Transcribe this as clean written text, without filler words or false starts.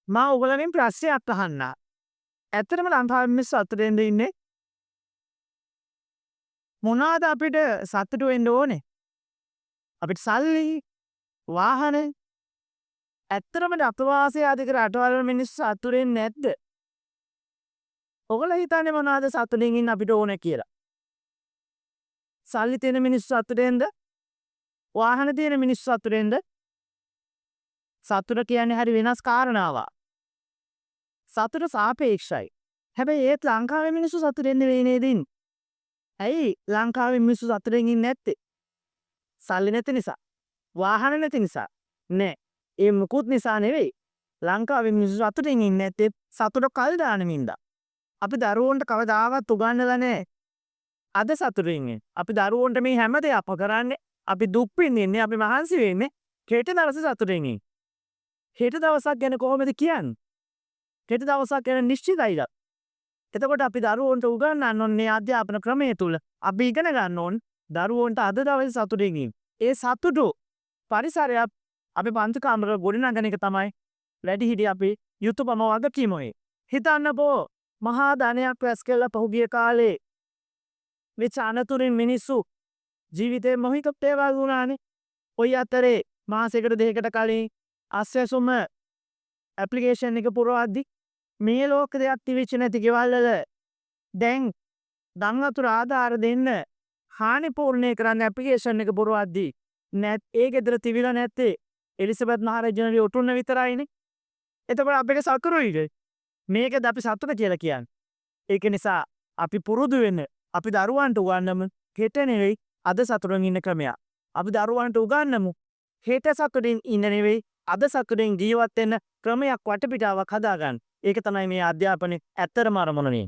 මම ඔයගලගෙන් ප්‍රශ්නයක් අහන්න. ඇත්තටම ලංකාවේ මිනිස්සු සතුටෙන්ද ඉන්නේ? මොනවාද අපිට සතුටු වෙන්න ඕනේ? අපිට සල්ලි, වාහන, ඇත්තටම අපවාසය අධික රටවල් වල මිනිස්සු සතුටු වෙන්නේ නැද්ද? ඔයගොල්ලෝ හිතන්නේ මොනවද සතුටින් ඉන්න අපිට ඕනේ කියලා? සල්ලි තියෙන මිනිස්සු සතුටෙන්ද? වාහන තියෙන මිනිස්සු සතුටෙන්ද? සතුට කියන්නේ හරි වෙනස් කාරණාවක්. සතුට සාපේක්ෂයි. හැබැයි ඒත් ලංකාවේ මිනිස්සු සතුටෙන් නෙවෙයි නේද ඉන්නේ? ඇයි ලංකාවේ මිනිස්සු සතුටෙන් ඉන්නේ නැත්තේ? සල්ලි නැති නිසා. වාහන නැති නිසා. නෑ. ඒ මුකුත් නිසා නෙවෙයි. ලංකාවේ මිනිස්සු සතුටින් ඉන්නේ නැත්තේ සතුට කල් දාන මින්දා. අපි දරුවන්ට කවදාවත් උගන්වලා නෑ. අද සතුටින් ඉන්නේ. අපි දරුවන්ට මේ හැම දෙයක්ම කරන්නේ. අපි දුක් විඳින්නේ, අපි මහන්සි වෙන්නේ හෙට දවසේ සතුටින් ඉන්න. හෙට දවසක් ගැන කොහොමද කියන්නේ? හෙට දවසක් ගැන නිශ්චිතයිද? එතකොට අපි දරුවන්ට උගන්වන්න ඕනේ අධ්‍යාපන ක්‍රමය තුල අපි ඉගෙන ගන්න ඕන දරුවන්ට අද දවසේ සතුටින් ඉන්න. ඒ සතුටු පරිසරයක් අපි පන්ති කාමරවල ගොඩනගන එක තමයි වැඩිහිටි අපි යුතුයම වගකීම වෙයි. හිතන්නකෝ මහා ධනයක් රැස් කළා පහුගිය කාලේ වෙච්ච අනතුරින් මිනිස්සු ජීවිතේ මොහිතත් ඒවා වුණානේ. ඔය අතරේ මාසයකට දෙකකට කලින් අස්වැසුම ඇප්ලිකේෂන් එක පුරවද්දි මේ ලෝක දෙයක් තිබිච්ච නැති ගෙවල් වල දැන් දන් වතුර ආධාර දෙන්න හානි පූර්ණේ කරන්න ඇප්ලිකේෂන් එක පුරවද්දි ඒ ගෙදර තිබිලා නැත්තේ එලිසබෙත් මහරජාණන්ගේ ඔටුන්න විතරයිනේ. එතකොට අපිට සතුටුයිද? මේකද අපි සතුට කියලා කියන්නේ. ඒක නිසා අපි පුරුදු වෙන්න අපි දරුවන්ට උගන්වමු හෙට නෙවෙයි අද සතුටින් ඉන්න ක්‍රමයක්. අපි දරුවන්ට උගන්වමු හෙට සතුටින් ඉන්න නෙවෙයි අද සතුටින් ජීවත් වෙන්න ක්‍රමයක් වටපිටාවක් හදාගන්න. ඒක තමයි මේ අධ්‍යාපනයේ ඇත්තම අරමුණනේ.